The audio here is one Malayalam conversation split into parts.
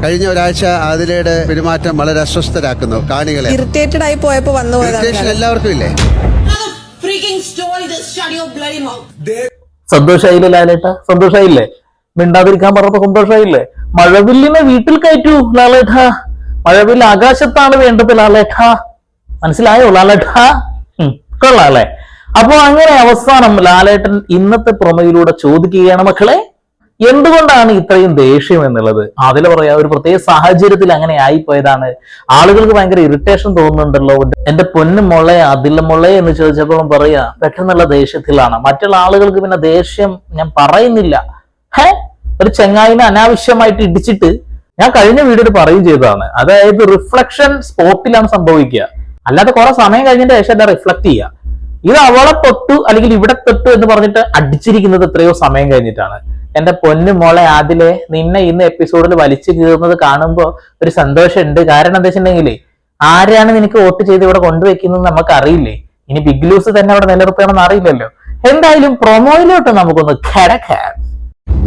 കഴിഞ്ഞ ഒരാഴ്ച ആദിലയുടെ പെരുമാറ്റം വളരെ അസ്വസ്ഥരാക്കുന്നു കാണികളെ. ഇറിറ്റേറ്റഡ് ആയി പോയപ്പോ വന്നു ഇറിറ്റേഷൻ എല്ലാവർക്കും ഇല്ലേ? സന്തോഷായില്ലേ ലാലേട്ട? സന്തോഷായില്ലേ? മിണ്ടാതിരിക്കാൻ പറഞ്ഞപ്പോ സന്തോഷായില്ലേ? മഴവില്ലിനെ വീട്ടിൽ കയറ്റൂ ലാലേട്ട. മഴവില്ല് ആകാശത്താണ് വേണ്ടത് ലാലേട്ട. മനസ്സിലായോ ലാലേട്ട? കൊള്ളാല്ലേ? അപ്പൊ അങ്ങനെ അവസാനം ലാലേട്ടൻ ഇന്നത്തെ പ്രൊമോയിലൂടെ ചോദിക്കുകയാണ്, മക്കളെ എന്തുകൊണ്ടാണ് ഇത്രയും ദേഷ്യം എന്നുള്ളത്. അതിൽ പറയാ ഒരു പ്രത്യേക സാഹചര്യത്തിൽ അങ്ങനെ ആയിപ്പോയതാണ്. ആളുകൾക്ക് ഭയങ്കര ഇറിറ്റേഷൻ തോന്നുന്നുണ്ടല്ലോ. എന്റെ പൊന്നു മുളെ അതില്ല മുളെ എന്ന് ചോദിച്ചപ്പോഴും പറയാ പെട്ടെന്നുള്ള ദേഷ്യത്തിലാണ്. മറ്റുള്ള ആളുകൾക്ക് പിന്നെ ദേഷ്യം ഞാൻ പറയുന്നില്ല. ഒരു ചെങ്ങായിനെ അനാവശ്യമായിട്ട് ഇടിച്ചിട്ട് ഞാൻ കഴിഞ്ഞ വീഡിയോയിൽ പറയും ചെയ്തതാണ്. അതായത് റിഫ്ലക്ഷൻ സ്പോട്ടിലാണ് സംഭവിക്കുക, അല്ലാതെ കുറെ സമയം കഴിഞ്ഞതിന്റെ ശേഷം അല്ല റിഫ്ലക്ട് ചെയ്യുക. ഇത് അവളെ തൊട്ടു അല്ലെങ്കിൽ ഇവിടെ തൊട്ടു എന്ന് പറഞ്ഞിട്ട് അടിച്ചിരിക്കുന്നത് എത്രയോ സമയം കഴിഞ്ഞിട്ടാണ്. എന്റെ പൊന്നു മോളെ ആദിലെ, നിന്നെ ഇന്ന് എപ്പിസോഡിൽ വലിച്ചു കീറുന്നത് കാണുമ്പോ ഒരു സന്തോഷമുണ്ട്. കാരണം എന്താ വെച്ചിട്ടുണ്ടെങ്കിൽ ആരാണ് നിനക്ക് വോട്ട് ചെയ്ത് ഇവിടെ കൊണ്ടുവയ്ക്കുന്നത് നമുക്ക് അറിയില്ലേ. ഇനി ബിഗ് ലൂസ് തന്നെ അവിടെ നിലനിർത്തണമെന്ന് അറിയില്ലല്ലോ. എന്തായാലും പ്രൊമോയിലോട്ട് നമുക്കൊന്ന് കിടക്കാം.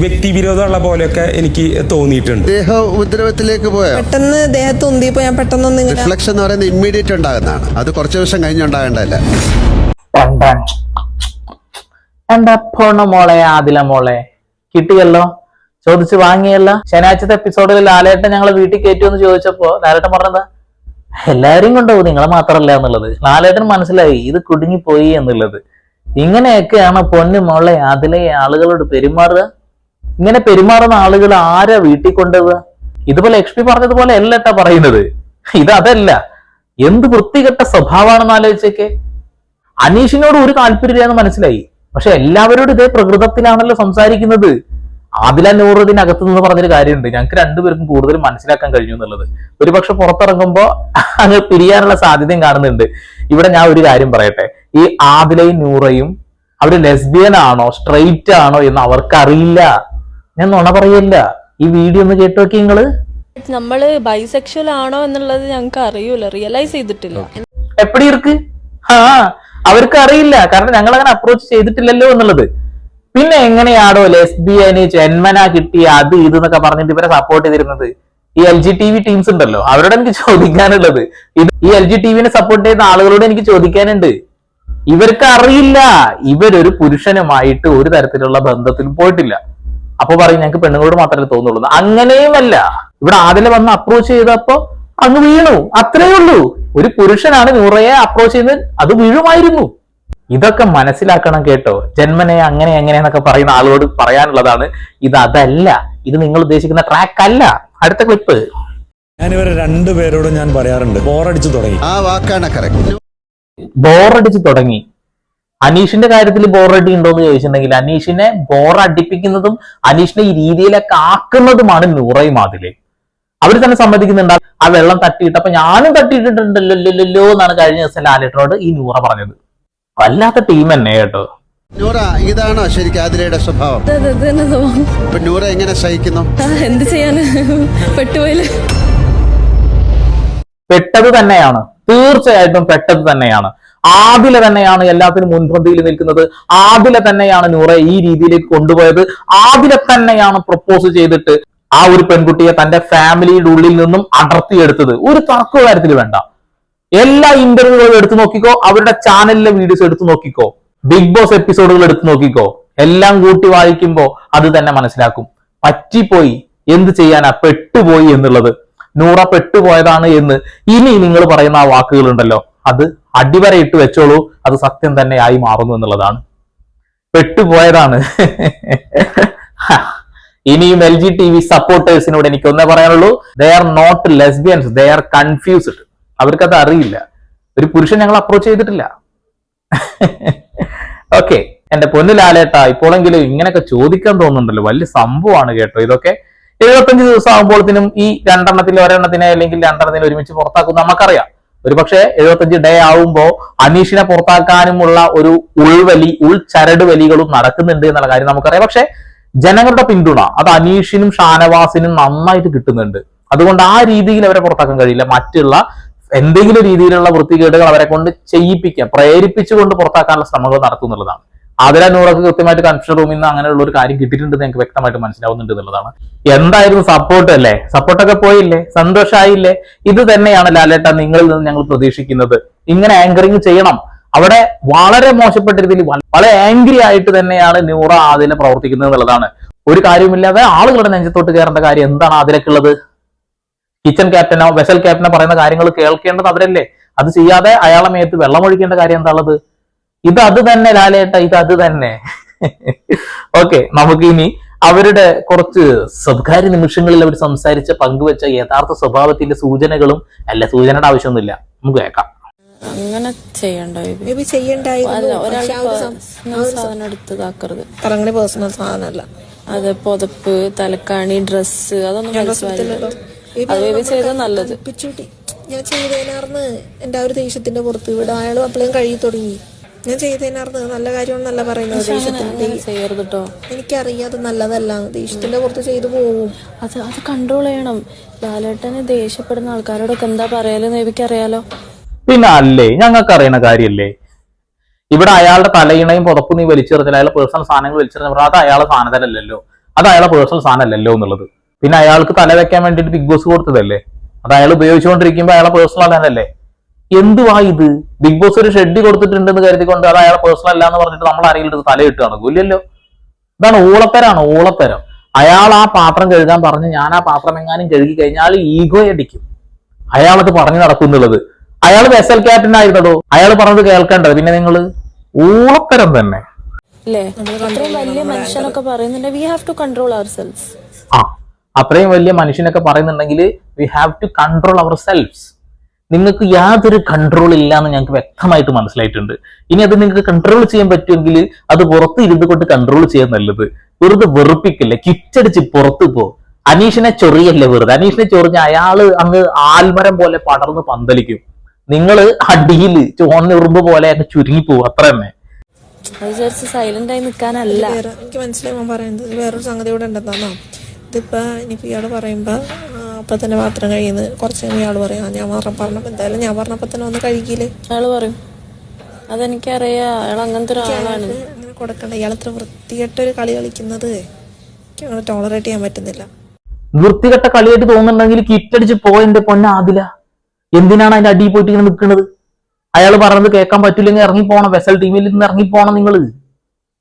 വ്യക്തിവിരോധമുള്ള പോലെയൊക്കെ എനിക്ക് തോന്നിയിട്ടുണ്ട്. ദേഹ ഉപദ്രവത്തിലേക്ക് പോയോ? പെട്ടെന്ന് ദേഹത്ത് ഉന്തിയപ്പോ ഞാൻ പെട്ടെന്ന് റിഫ്ലക്ഷൻ എന്ന് പറയുന്നത് ഇമ്മീഡിയറ്റ് ഉണ്ടാകുന്നതാണ്. അത് കുറച്ച് ദിവസം കഴിഞ്ഞുണ്ടാകേണ്ടതല്ല. എന്റെ പൊണ്ണു മോളെ ആദില മോളെ കിട്ടിയല്ലോ, ചോദിച്ചു വാങ്ങിയല്ലോ. ശനിയാഴ്ചത്തെ എപ്പിസോഡിൽ ലാലേട്ടൻ ഞങ്ങളെ വീട്ടിൽ കയറ്റുമെന്ന് ചോദിച്ചപ്പോ ലാലേട്ടൻ പറഞ്ഞതാ എല്ലാരും കൊണ്ടുപോകും നിങ്ങളെ മാത്രല്ല എന്നുള്ളത്. ലാലേട്ടൻ മനസ്സിലായി ഇത് കുടുങ്ങിപ്പോയി എന്നുള്ളത്. ഇങ്ങനെയൊക്കെയാണ് പൊന്നു മോളെ അതിലെ ആളുകളോട് പെരുമാറുക. ഇങ്ങനെ പെരുമാറുന്ന ആളുകൾ ആരാ വീട്ടിൽ കൊണ്ടുപോവുക? ഇതുപോലെ ലക്ഷ്മി പറഞ്ഞതുപോലെ അല്ലട്ടാ പറയുന്നത്. ഇത് അതല്ല, എന്ത് വൃത്തികെട്ട സ്വഭാവമാണെന്ന് ആലോചിച്ചേക്കെ. അനീഷിനോട് ഒരു താല്പര്യമില്ലെന്ന് മനസ്സിലായി, പക്ഷെ എല്ലാവരോടും ഇതേ പ്രകൃതത്തിലാണല്ലോ സംസാരിക്കുന്നത്. ആദില നൂറുദ്ദീനകത്ത് നിന്ന് പറഞ്ഞൊരു കാര്യമുണ്ട്, ഞങ്ങൾക്ക് രണ്ടുപേർക്കും കൂടുതൽ മനസ്സിലാക്കാൻ കഴിഞ്ഞു എന്നുള്ളത്. ഒരുപക്ഷെ പുറത്തിറങ്ങുമ്പോ അങ്ങ് പിരിയാനുള്ള സാധ്യതയും കാണുന്നുണ്ട്. ഇവിടെ ഞാൻ ഒരു കാര്യം പറയട്ടെ, ഈ ആദിലയും നൂറയും അവര് ലെസ്ബിയൻ ആണോ സ്ട്രെയിറ്റ് ആണോ എന്ന് അവർക്കറിയില്ല. ഞാൻ നുണ പറയല്ല. ഈ വീഡിയോ ഒന്ന് കേട്ടു നോക്കി നിങ്ങള്. നമ്മള് ബൈസെക്ഷൽ ആണോ എന്നുള്ളത് ഞങ്ങൾക്ക് അറിയൂല, റിയലൈസ് ചെയ്തിട്ടില്ല. എപ്പടി ഇருக்கு? അവർക്ക് അറിയില്ല, കാരണം ഞങ്ങൾ അങ്ങനെ അപ്രോച്ച് ചെയ്തിട്ടില്ലല്ലോ എന്നുള്ളത്. പിന്നെ എങ്ങനെയാണോ ലെസ്ബിയന് ജന്മന കിട്ടിയ അത് ഇത് എന്നൊക്കെ പറഞ്ഞിട്ട് ഇവരെ സപ്പോർട്ട് ചെയ്തിരുന്നത്? ഈ LGTV ടീംസ് ഉണ്ടല്ലോ, അവരോട് എനിക്ക് ചോദിക്കാനുള്ളത്, ഈ LGTVനെ സപ്പോർട്ട് ചെയ്യുന്ന ആളുകളോട് എനിക്ക് ചോദിക്കാനുണ്ട്. ഇവർക്ക് അറിയില്ല, ഇവരൊരു പുരുഷനുമായിട്ട് ഒരു തരത്തിലുള്ള ബന്ധത്തിലും പോയിട്ടില്ല. അപ്പൊ പറയും ഞങ്ങൾക്ക് പെണ്ണുങ്ങളോട് മാത്രമേ തോന്നുള്ളൂ. അങ്ങനെയുമല്ല, ഇവിടെ ആദില വന്ന് അപ്രോച്ച് ചെയ്തപ്പോ അങ്ങ് വീണു, അത്രേ ഉള്ളൂ. ഒരു പുരുഷനാണ് നൂറയെ അപ്രോച്ച് ചെയ്യുന്നത്, അത് വീഴുമായിരുന്നു. ഇതൊക്കെ മനസ്സിലാക്കണം കേട്ടോ. ജന്മനെ അങ്ങനെ എങ്ങനെയെന്നൊക്കെ പറയുന്ന ആളോട് പറയാനുള്ളതാണ്, ഇത് അതല്ല, ഇത് നിങ്ങൾ ഉദ്ദേശിക്കുന്ന ട്രാക്ക് അല്ല. അടുത്ത ക്ലിപ്പ്. ഞാനിവരെ രണ്ടുപേരോടും ഞാൻ പറയാറുണ്ട്, ബോറടിച്ചു തുടങ്ങി. ആ വാക്കാണ് കറക്റ്റ്. ബോറടിച്ച് തുടങ്ങി. അനീഷിന്റെ കാര്യത്തിൽ ബോറടി ഉണ്ടോ എന്ന് ചോദിച്ചിട്ടുണ്ടെങ്കിൽ അനീഷിനെ ബോറടിപ്പിക്കുന്നതും അനീഷിനെ ഈ രീതിയിലൊക്കെ ആക്കുന്നതുമാണ് നൂറയും ആദിലയും. അവർ തന്നെ സമ്മതിക്കുന്നുണ്ട്. ആ വെള്ളം തട്ടിയിട്ടപ്പോ ഞാനും തട്ടിയിട്ടിട്ടുണ്ടല്ലോ എന്നാണ് കഴിഞ്ഞ ദിവസം ലാലേട്ടനോട് ഈ നൂറ പറഞ്ഞത്. വല്ലാത്ത ടീം തന്നെ കേട്ടോ. നൂറ, ഇതാണോ ശരിക്കും ആദിലയുടെ സ്വഭാവം? ഇപ്പൊ നൂറ എങ്ങനെ സഹിക്കുന്നു? എന്ത് ചെയ്യാന്, പെട്ടുപോയില്ല. പെട്ടത് തന്നെയാണ്, തീർച്ചയായിട്ടും പെട്ടത് തന്നെയാണ്. ആദില തന്നെയാണ് എല്ലാത്തിനും മുൻപന്തിയിൽ നിൽക്കുന്നത്. ആദില തന്നെയാണ് നൂറെ ഈ രീതിയിലേക്ക് കൊണ്ടുപോയത്. ആദില തന്നെയാണ് പ്രപ്പോസ് ചെയ്തിട്ട് ആ ഒരു പെൺകുട്ടിയെ തന്റെ ഫാമിലിയുടെ ഉള്ളിൽ നിന്നും അടർത്തിയെടുത്തത്. ഒരു തർക്ക കാര്യത്തിൽ വേണ്ട. എല്ലാ ഇന്റർവ്യൂകളും എടുത്തു നോക്കിക്കോ, അവരുടെ ചാനലിലെ വീഡിയോസ് എടുത്തു നോക്കിക്കോ, ബിഗ് ബോസ് എപ്പിസോഡുകൾ എടുത്തു നോക്കിക്കോ, എല്ലാം കൂട്ടി വായിക്കുമ്പോ അത് തന്നെ മനസ്സിലാക്കും. പറ്റിപ്പോയി, എന്ത് ചെയ്യാനാ, പെട്ടുപോയി എന്നുള്ളത്. നൂറ പെട്ടുപോയതാണ് എന്ന് ഇനി നിങ്ങൾ പറയുന്ന ആ വാക്കുകൾ ഉണ്ടല്ലോ, അത് അടിവരയിട്ട് വെച്ചോളൂ, അത് സത്യം തന്നെ ആയി മാറുന്നു എന്നുള്ളതാണ്. പെട്ടുപോയതാണ്. ഇനിയും LGTV സപ്പോർട്ടേഴ്സിനോട് എനിക്ക് ഒന്നേ പറയാനുള്ളൂ, they are not lesbians, they are confused. അവർക്കത് അറിയില്ല. ഒരു പുരുഷൻ ഞങ്ങൾ അപ്രോച്ച് ചെയ്തിട്ടില്ല. ഓക്കെ, എന്റെ പൊന്നു ലാലേട്ട, ഇപ്പോഴെങ്കിലും ഇങ്ങനെയൊക്കെ ചോദിക്കാൻ തോന്നുന്നുണ്ടല്ലോ, വലിയ സംഭവമാണ് കേട്ടോ ഇതൊക്കെ. 75 ദിവസം ആകുമ്പോഴത്തേനും ഈ രണ്ടെണ്ണത്തിൽ ഒരെണ്ണത്തിനെ അല്ലെങ്കിൽ രണ്ടെണ്ണത്തിനെ ഒരുമിച്ച് പുറത്താക്കും നമുക്കറിയാം. ഒരു പക്ഷേ 75 ഡേ ആവുമ്പോ അനീഷിനെ പുറത്താക്കാനുമുള്ള ഒരു ഉൾചരട് വലികളും നടക്കുന്നുണ്ട് എന്നുള്ള കാര്യം നമുക്കറിയാം. പക്ഷെ ജനങ്ങളുടെ പിന്തുണ അത് അനീഷിനും ഷാനവാസിനും നന്നായിട്ട് കിട്ടുന്നുണ്ട്. അതുകൊണ്ട് ആ രീതിയിൽ അവരെ പുറത്താക്കാൻ കഴിയില്ല. മറ്റുള്ള എന്തെങ്കിലും രീതിയിലുള്ള വൃത്തികേടുകൾ അവരെ കൊണ്ട് ചെയ്യിപ്പിക്കാം, പ്രേരിപ്പിച്ചുകൊണ്ട് പുറത്താക്കാനുള്ള ശ്രമങ്ങൾ നടത്തുന്നുള്ളതാണ്. ആതിര നൂറൊക്കെ കൃത്യമായിട്ട് കൺഫ്യൂഷൻ റൂമിൽ നിന്ന് അങ്ങനെയുള്ള ഒരു കാര്യം കിട്ടിയിട്ടുണ്ടെന്ന് ഞങ്ങൾക്ക് വ്യക്തമായിട്ട് മനസ്സിലാവുന്നുണ്ട് എന്നുള്ളതാണ്. എന്തായിരുന്നു സപ്പോർട്ട് അല്ലേ? സപ്പോർട്ടൊക്കെ പോയില്ലേ? സന്തോഷമായില്ലേ? ഇത് തന്നെയാണ് ലാലേട്ട നിങ്ങളിൽ നിന്ന് ഞങ്ങൾ പ്രതീക്ഷിക്കുന്നത്. ഇങ്ങനെ ആങ്കറിങ് ചെയ്യണം. അവിടെ വളരെ മോശപ്പെട്ട രീതിയിൽ വളരെ ആംഗ്രി ആയിട്ട് തന്നെയാണ് നൂറ ആദില പ്രവർത്തിക്കുന്നത് എന്നുള്ളതാണ്. ഒരു കാര്യമില്ലാതെ ആളുകളുടെ നെഞ്ചത്തോട്ട് കയറേണ്ട കാര്യം എന്താണ് ആദിലക്കുള്ളത്? കിച്ചൺ ക്യാപ്റ്റനോ വെസൽ ക്യാപ്റ്റനോ പറയുന്ന കാര്യങ്ങൾ കേൾക്കേണ്ടത് അവരല്ലേ? അത് ചെയ്യാതെ അയാളെ മേത്ത് വെള്ളമൊഴിക്കേണ്ട കാര്യം എന്താ ഉള്ളത്? ഇത് അത് തന്നെ ലാലേട്ട, ഇത് അത് തന്നെ. ഓക്കെ, നമുക്ക് ഇനി അവരുടെ കുറച്ച് സ്വകാര്യ നിമിഷങ്ങളിൽ അവർ സംസാരിച്ച് പങ്കുവെച്ച യഥാർത്ഥ സ്വഭാവത്തിന്റെ സൂചനകളും അല്ല, സൂചനയുടെ ആവശ്യമൊന്നുമില്ല, നമുക്ക് കേൾക്കാം. അങ്ങനെ ചെയ്യണ്ട മേ ബി ചെയ്യണ്ടായിരുന്നു. ഒരാളുടെ പക്ഷെ ആ ഒരു personal സാധനം എടുത്ത് ഇതാക്കരുത്. തലങ്ങളുടെ പേഴ്സണൽ സാധനമല്ല. അത് പുതപ്പ്, തലക്കാണി, ഡ്രസ്സ് അതൊന്നും മനസ്സിലായില്ലല്ലോ. അത് ബേബി ചെയ്തത് നല്ലത്. പിച്ചുട്ടി ഞാൻ ചെയ്തതിനാർന്ന് എന്റെ ആ ഒരു ദേഷ്യത്തിന്റെ പുറത്ത് ഇവിടെ അയാൾ അപ്പോഴും കഴുകി തുടങ്ങി. ഞാൻ ചെയ്തതിനാർന്ന് നല്ല കാര്യമാണെന്നല്ല പറയുന്നത്. ദേഷ്യത്തിന്റെ ചെയ്യരുത് കേട്ടോ. എനിക്കറിയാം അത് നല്ലതല്ല. ദേഷ്യത്തിന്റെ പുറത്ത് ചെയ്തു പോവും. അത് കൺട്രോൾ ചെയ്യണം. ലാലേട്ടന് ദേഷ്യപ്പെടുന്ന ആൾക്കാരോടൊക്കെ എന്താ പറയാലെന്ന് എനിക്കറിയാലോ. പിന്നെ അല്ലേ, ഞങ്ങൾക്ക് അറിയുന്ന കാര്യല്ലേ. ഇവിടെ അയാളുടെ തലയിണയും പുറപ്പ് നീ വലിച്ചെറിഞ്ഞാൽ അയാളെ പേഴ്സണൽ സാധനങ്ങൾ വലിച്ചെറിഞ്ഞാൽ അത് അയാളെ സാധനമല്ലല്ലോ, അത് അയാളെ പേഴ്സണൽ സാധനമല്ലല്ലോ എന്നുള്ളത്. പിന്നെ അയാൾക്ക് തല വെക്കാൻ വേണ്ടിയിട്ട് ബിഗ് ബോസ് കൊടുത്തതല്ലേ, അത് അയാൾ ഉപയോഗിച്ചുകൊണ്ടിരിക്കുമ്പോൾ അയാളെ പേഴ്സണൽ അല്ലല്ലേ. എന്തുവാ ഇത്? ബിഗ് ബോസ് ഒരു ഷെഡ് കൊടുത്തിട്ടുണ്ടെന്ന് കരുതിക്കൊണ്ട് അത് അയാളെ പേഴ്സണൽ അല്ല എന്ന് പറഞ്ഞിട്ട് നമ്മൾ ആരെങ്കിലും തല ഇട്ടാണ് ഇല്ലല്ലോ. ഇതാണ് ഊളത്തരാണ്, ഊളത്തരം. അയാൾ ആ പാത്രം കഴുകാൻ പറഞ്ഞ് ഞാൻ ആ പാത്രം എങ്ങാനും കഴുകി കഴിഞ്ഞാൽ ഈഗോ അടിക്കും. അയാളത് പറഞ്ഞു നടക്കുന്നുള്ളത്. അയാൾ വെസൽ ക്യാപ്റ്റൻ ആയിരുന്നോ, അയാൾ പറഞ്ഞത് കേൾക്കേണ്ടത്. പിന്നെ നിങ്ങൾ ഊളത്തരം തന്നെ അല്ലേ? അത്രയും വലിയ മനുഷ്യനൊക്കെ പറയുന്നുണ്ട് we have to control ourselves. അത്രയും വലിയ മനുഷ്യനൊക്കെ പറയുന്നുണ്ടെങ്കിൽ we have to control ourselves. നിങ്ങൾക്ക് യാതൊരു കൺട്രോൾ ഇല്ല എന്ന് ഞങ്ങൾക്ക് വ്യക്തമായിട്ട് മനസ്സിലായിട്ടുണ്ട്. ഇനി അത് നിങ്ങൾക്ക് കൺട്രോൾ ചെയ്യാൻ പറ്റുമെങ്കിൽ അത് പുറത്ത് ഇരുന്ന് കൊണ്ട് കൺട്രോൾ ചെയ്യാൻ നല്ലത്. വെറുതെ വെറുപ്പിക്കല്ലേ, കിച്ചടിച്ച് പുറത്ത് പോ. അനീഷിനെ ചൊറിയല്ലേ വെറുതെ. അനീഷിനെ ചൊറിഞ്ഞ അയാള് അങ്ങ് ആൽമരം പോലെ പടർന്ന് പന്തലിക്കും. നിങ്ങള് അടിയിൽ ചോന്നുറുമ്പ് പോലെ അങ്ങ് ചുരുങ്ങിപ്പോവും, അത്ര തന്നെ. സൈലന്റ് ആയി നിൽക്കാനല്ല. എനിക്ക് മനസ്സിലായി പറയുന്നത്. വേറൊരു സംഗതി കൂടെ ഉണ്ടെന്നാ. ഇതിപ്പോ ഇനിയിപ്പോ ഇയാള് പറയുമ്പോ അപ്പൊ തന്നെ പാത്രം കഴിയുന്നത് കുറച്ച് ഇയാള് പറയാം ഞാൻ പറഞ്ഞപ്പോ എന്തായാലും ഞാൻ പറഞ്ഞപ്പോ തന്നെ ഒന്ന് കഴിക്കില്ലേ അയാള് പറയും. അതെനിക്കറിയാം, അയാൾ അങ്ങനത്തെ ഒരാളാണ്. അങ്ങനെ കൊടുക്കണ്ട. ഇയാളത്ര വൃത്തികെട്ടൊരു കളി കളിക്കുന്നത് എനിക്ക് അങ്ങനെ ടോളറേറ്റ് ചെയ്യാൻ പറ്റുന്നില്ല. വൃത്തികെട്ട കളിയായിട്ട് തോന്നുന്നുണ്ടെങ്കിൽ കിറ്റടിച്ച് പോയെന്റെ പൊന്ന ആദില. എന്തിനാണ് അതിന്റെ അടിയിൽ പോയിട്ട് ഇങ്ങനെ നിൽക്കുന്നത്? അയാൾ പറഞ്ഞത് കേൾക്കാൻ പറ്റില്ലെങ്കിൽ ഇറങ്ങിപ്പോണം. വെസൽ ടീമിൽ നിന്ന് ഇറങ്ങിപ്പോണം. നിങ്ങൾ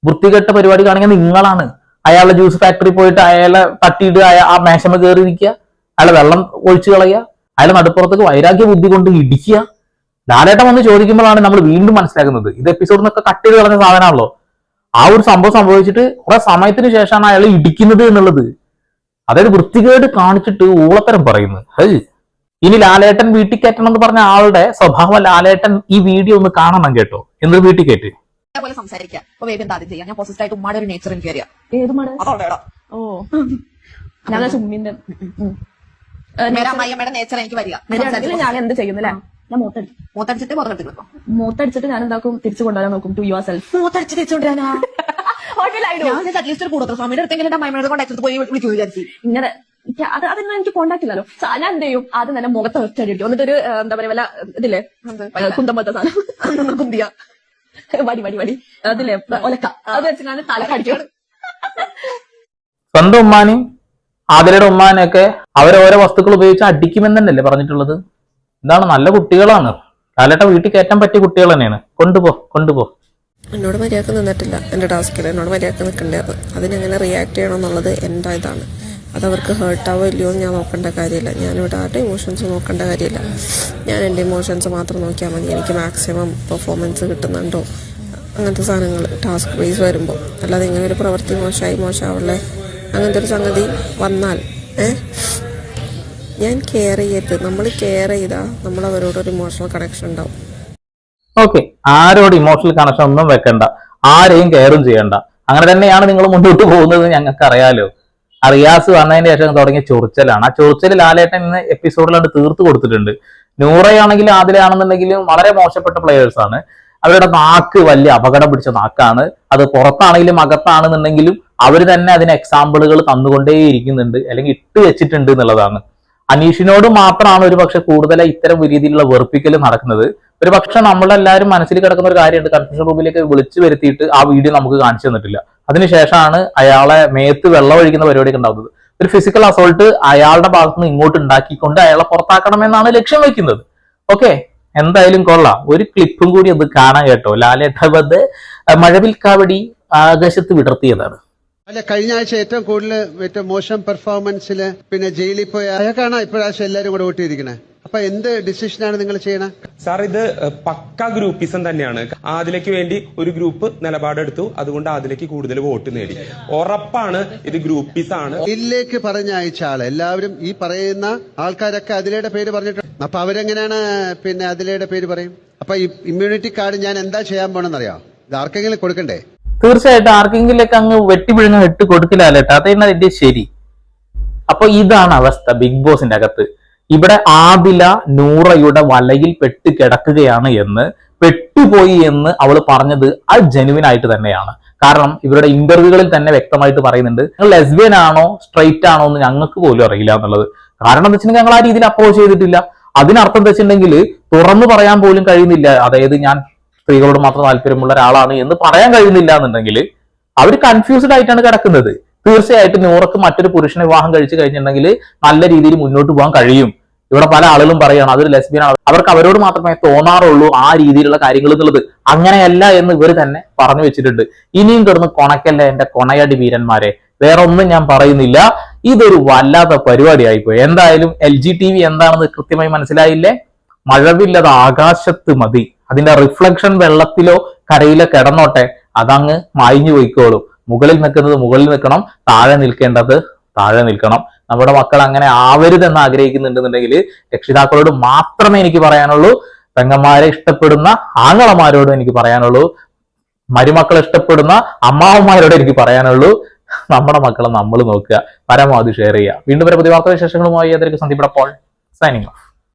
വൃത്തികെട്ട പരിപാടി കാണിക്കാൻ നിങ്ങളാണ്. അയാളുടെ ജ്യൂസ് ഫാക്ടറി പോയിട്ട് അയാളെ തട്ടിയിട്ട് ആ മേശമ കയറി ഇരിക്കുക, അയാളെ വെള്ളം ഒഴിച്ചു കളയുക, അയാളെ നടുപ്പുറത്തേക്ക് വൈരാഗ്യ ബുദ്ധി കൊണ്ട് ഇടിക്കുക. ലാലേട്ടൻ വന്ന് ചോദിക്കുമ്പോഴാണ് നമ്മൾ വീണ്ടും മനസ്സിലാക്കുന്നത് ഇത് എപ്പിസോഡിൽ നിന്നൊക്കെ കട്ട് ചെയ്ത് കളഞ്ഞ സാധനമാണല്ലോ. ആ ഒരു സംഭവം സംഭവിച്ചിട്ട് കുറെ സമയത്തിന് ശേഷമാണ് അയാൾ ഇടിക്കുന്നത് എന്നുള്ളത്. അതായത് വൃത്തികേട് കാണിച്ചിട്ട് ഊളത്തരം പറയുന്നത്. ഇനി ലാലേട്ടൻ വീട്ടിൽ കയറ്റണം എന്ന് പറഞ്ഞ ആളുടെ സ്വഭാവം ലാലേട്ടൻ ഈ വീഡിയോ ഒന്ന് കാണണം കേട്ടോ. എന്തൊരു വീട്ടിൽ കയറ്റി പോലെ സംസാരിക്കാം. അപ്പൊ വേഗം എന്താദ്യം ചെയ്യാം. ഞാൻ പോസിറ്റീവ് ആയിട്ട് ഉമ്മാടെ ഒരു നേച്ചർ എനിക്ക് അറിയാം. ഓ ഞാൻ ചുമ്മിന്റെ അമ്മയുടെ നേച്ചർ എനിക്ക് വരിക. ഞാൻ എന്ത് ചെയ്യുന്നില്ല, ഞാൻ മൂത്തടിച്ചിട്ട് പുറത്തെടുക്കും. മൂത്തടിച്ചിട്ട് ഞാൻ എന്താക്കും, തിരിച്ചു കൊണ്ടുവരാൻ നോക്കും. To yourself. മൂത്തടിച്ച് തിരിച്ചുകൊണ്ടിരാനാ അറ്റ്ലീസ്റ്റ് ഒരു കൂടത്ര സ്വാമിയുടെ അടുത്തെങ്കിലും എന്റെ മൈമയുടെ കോണ്ടാക്ട് പോയി വിളിച്ചു വിചാരിച്ചു. ഇങ്ങനെ അതൊന്നും എനിക്ക് കോണ്ടാക്ട് ഇല്ലല്ലോ. ഞാൻ എന്ത് ചെയ്യും, ആദ്യം തന്നെ മുഖത്ത് ഒറ്റടി അടിക്കും. എന്നിട്ടൊരു എന്താ പറയാ വല്ല ഇതില്ലേ കുന്തം പോലത്തെ സാധനം കുന്തിയ വടി വടി വടി അതില്ലേ ഒലക്ക, അത് വെച്ചാൽ തല കടിക്കണം. സ്വന്തം ഉമ്മാനെയും ആതിരയുടെ ഉമ്മാനെയൊക്കെ അവരോരോ വസ്തുക്കൾ ഉപയോഗിച്ച് അടിക്കുമെന്ന് തന്നെയല്ലേ പറഞ്ഞിട്ടുള്ളത്. എന്താണ്, നല്ല കുട്ടികളാണ്. ലാലേട്ട വീട്ടിൽ കയറ്റാൻ പറ്റിയ കുട്ടികൾ തന്നെയാണ്. കൊണ്ടുപോ. എന്നോട് മര്യാദക്ക് നിന്നിട്ടില്ല എൻ്റെ ടാസ്കിൽ. എന്നോട് മര്യാദക്ക് നിൽക്കേണ്ടത് അതിനെങ്ങനെ റിയാക്ട് ചെയ്യണം എന്നുള്ളത് എൻ്റെ ഇതാണ്. അതവർക്ക് ഹേർട്ടാവോ ഇല്ലയോ എന്ന് ഞാൻ നോക്കേണ്ട കാര്യമില്ല. ഞാനിവിടെ ആരുടെ ഇമോഷൻസ് നോക്കേണ്ട കാര്യമില്ല. ഞാൻ എൻ്റെ ഇമോഷൻസ് മാത്രം നോക്കിയാൽ മതി. എനിക്ക് മാക്സിമം പെർഫോമൻസ് കിട്ടുന്നുണ്ടോ അങ്ങനത്തെ സാധനങ്ങൾ ടാസ്ക് ബേസ് വരുമ്പോൾ. അല്ലാതെ ഇങ്ങനെ ഒരു പ്രവൃത്തി മോശമാവുള്ള അങ്ങനത്തെ ഒരു സംഗതി വന്നാൽ ഞാൻ കെയർ ചെയ്യരുത്. നമ്മൾ കെയർ ചെയ്താൽ നമ്മൾ അവരോടൊരു ഇമോഷണൽ കണക്ഷൻ ഉണ്ടാവും. ഓക്കെ, ആരോട് ഇമോഷണൽ കണക്ഷൻ ഒന്നും വെക്കണ്ട, ആരെയും കെയറും ചെയ്യണ്ട. അങ്ങനെ തന്നെയാണ് നിങ്ങൾ മുന്നോട്ട് പോകുന്നത് ഞങ്ങൾക്ക് അറിയാലോ. റിയാസ് വന്നതിന് ശേഷം തുടങ്ങിയ ചൊറിച്ചലാണ്. ആ ചൊറിച്ചൽ ലാലേട്ടൻ ഇന്ന് എപ്പിസോഡിലാണ്ട് തീർത്തു കൊടുത്തിട്ടുണ്ട്. നൂറയാണെങ്കിലും ആദിലയാണെന്നുണ്ടെങ്കിലും വളരെ മോശപ്പെട്ട പ്ലെയേഴ്സ് ആണ്. അവരുടെ നാക്ക് വലിയ അപകടം പിടിച്ച നാക്കാണ്. അത് പുറത്താണെങ്കിലും അകത്താണെന്നുണ്ടെങ്കിലും അവർ തന്നെ അതിന് എക്സാമ്പിളുകൾ തന്നുകൊണ്ടേയിരിക്കുന്നുണ്ട്, അല്ലെങ്കിൽ ഇട്ട് വെച്ചിട്ടുണ്ട് എന്നുള്ളതാണ്. അനീഷിനോട് മാത്രമാണ് ഒരു പക്ഷെ കൂടുതൽ ഇത്തരം രീതിയിലുള്ള വെറുപ്പിക്കൽ നടക്കുന്നത്. ഒരു പക്ഷെ നമ്മളെല്ലാവരും മനസ്സിൽ കിടക്കുന്ന ഒരു കാര്യമുണ്ട്, കൺഫ്യൂഷൻ റൂമിലേക്ക് വിളിച്ചു വരുത്തിയിട്ട് ആ വീഡിയോ നമുക്ക് കാണിച്ചു തന്നിട്ടില്ല. അതിനുശേഷമാണ് അയാളെ മേത്ത് വെള്ളം ഒഴിക്കുന്ന പരിപാടിയൊക്കെ ഉണ്ടാവുന്നത്. ഒരു ഫിസിക്കൽ അസോൾട്ട് അയാളുടെ ഭാഗത്തുനിന്ന് ഇങ്ങോട്ട് ഉണ്ടാക്കിക്കൊണ്ട് അയാളെ പുറത്താക്കണമെന്നാണ് ലക്ഷ്യം വെക്കുന്നത്. ഓക്കെ, എന്തായാലും കൊള്ളാം. ഒരു ക്ലിപ്പും കൂടി അത് കാണാൻ കേട്ടോ. ലാലേട്ട മഴവിൽക്കാവടി ആകാശത്ത് വിടർത്തിയതാണ്. അല്ല, കഴിഞ്ഞ ആഴ്ച ഏറ്റവും മോശം പെർഫോമൻസിൽ പിന്നെ ജയിലിൽ പോയ അയാൾക്കാണ് ഇപ്രാവശ്യം എല്ലാരും കൂടെ വോട്ടിയിരിക്കണേ. അപ്പൊ എന്ത് ഡിസിഷനാണ് നിങ്ങൾ ചെയ്യണേ? സാർ, ഇത് പക്ക ഗ്രൂപ്പിസം തന്നെയാണ്. ആദിലയ്ക്ക് വേണ്ടി ഒരു ഗ്രൂപ്പ് നിലപാടെടുത്തു, അതുകൊണ്ട് ആദിലയ്ക്ക് കൂടുതൽ വോട്ട് നേടി. ഉറപ്പാണ് ഇത് ഗ്രൂപ്പിസാണ്. ജയിലിലേക്ക് പറഞ്ഞയച്ച ആള് എല്ലാവരും ഈ പറയുന്ന ആൾക്കാരൊക്കെ അതിലയുടെ പേര് പറഞ്ഞിട്ടുണ്ട്. അപ്പൊ അവരെങ്ങനെയാണ് പിന്നെ അതിലയുടെ പേര് പറയും? അപ്പൊ ഈ ഇമ്മ്യൂണിറ്റി കാർഡ് ഞാൻ എന്താ ചെയ്യാൻ പോണെന്നറിയാം? ഇത് ആർക്കെങ്കിലും കൊടുക്കണ്ടേ? തീർച്ചയായിട്ടും ആർക്കെങ്കിലൊക്കെ അങ്ങ് വെട്ടിപ്പിഴുങ്ങ ഇട്ട് കൊടുക്കില്ലാലേട്ടാ, അതാണ് അതിന്റെ ശരി. അപ്പൊ ഇതാണ് അവസ്ഥ ബിഗ് ബോസിന്റെ അകത്ത്. ഇവിടെ ആദില നൂറയുടെ വലയിൽ പെട്ട് കിടക്കുകയാണ് എന്ന്, പെട്ടുപോയി എന്ന് അവള് പറഞ്ഞത് അത് ജെനുവിൻ ആയിട്ട് തന്നെയാണ്. കാരണം ഇവരുടെ ഇന്റർവ്യൂകളിൽ തന്നെ വ്യക്തമായിട്ട് പറയുന്നുണ്ട്, നിങ്ങൾ ലെസ്ബിയൻ ആണോ സ്ട്രൈറ്റ് ആണോ എന്ന് ഞങ്ങൾക്ക് പോലും അറിയില്ല എന്നുള്ളത്. കാരണം എന്താ വെച്ചിട്ടുണ്ടെങ്കിൽ ഞങ്ങൾ ആ രീതിയിൽ അപ്രോച്ച് ചെയ്തിട്ടില്ല. അതിനർത്ഥം എന്താ വെച്ചിട്ടുണ്ടെങ്കിൽ തുറന്നു പറയാൻ പോലും കഴിയുന്നില്ല. അതായത് ഞാൻ സ്ത്രീകളോട് മാത്രം താല്പര്യമുള്ള ഒരാളാണ് എന്ന് പറയാൻ കഴിയുന്നില്ല എന്നുണ്ടെങ്കിൽ അവർ കൺഫ്യൂസ്ഡ് ആയിട്ടാണ് കിടക്കുന്നത്. തീർച്ചയായിട്ടും നൂറക്ക് മറ്റൊരു പുരുഷനെ വിവാഹം കഴിച്ചു കഴിഞ്ഞിട്ടുണ്ടെങ്കിൽ നല്ല രീതിയിൽ മുന്നോട്ട് പോകാൻ കഴിയും. ഇവിടെ പല ആളുകളും പറയുകയാണ് അതൊരു ലെസ്ബിയൻ ആണ്, അവർക്ക് അവരോട് മാത്രമേ തോന്നാറുള്ളൂ ആ രീതിയിലുള്ള കാര്യങ്ങൾ എന്നുള്ളത്. അങ്ങനെയല്ല എന്ന് ഇവർ തന്നെ പറഞ്ഞു വെച്ചിട്ടുണ്ട്. ഇനിയും കിടന്ന് കൊണക്കല്ല എന്റെ കൊണയടി വീരന്മാരെ, വേറെ ഒന്നും ഞാൻ പറയുന്നില്ല. ഇതൊരു വല്ലാത്ത പരിപാടിയായിപ്പോയി. എന്തായാലും LGTV എന്താണെന്ന് കൃത്യമായി മനസ്സിലായില്ലേ? മഴവില്ലത് ആകാശത്ത് മതി, അതിന്റെ റിഫ്ലക്ഷൻ വെള്ളത്തിലോ കരയിലോ കിടന്നോട്ടെ, അതങ്ങ് മായിഞ്ഞു പോയിക്കോളും. മുകളിൽ നിൽക്കുന്നത് മുകളിൽ നിൽക്കണം, താഴെ നിൽക്കേണ്ടത് താഴെ നിൽക്കണം. നമ്മുടെ മക്കൾ അങ്ങനെ ആവരുതെന്ന് ആഗ്രഹിക്കുന്നുണ്ടെന്നുണ്ടെങ്കിൽ രക്ഷിതാക്കളോട് മാത്രമേ എനിക്ക് പറയാനുള്ളൂ. പെങ്ങന്മാരെ ഇഷ്ടപ്പെടുന്ന ആങ്ങളമാരോടും എനിക്ക് പറയാനുള്ളൂ. മരുമക്കളെ ഇഷ്ടപ്പെടുന്ന അമ്മാവന്മാരോട് എനിക്ക് പറയാനുള്ളൂ. നമ്മുടെ മക്കളെ നമ്മൾ നോക്കുക, പരമാവധി ഷെയർ ചെയ്യുക. വീണ്ടും വരെ പുതിയ വാർത്താ വിശേഷങ്ങളുമായി അതിലേക്ക് സന്ദീപ് പോൾ സൈനിങ് ഓഫ്.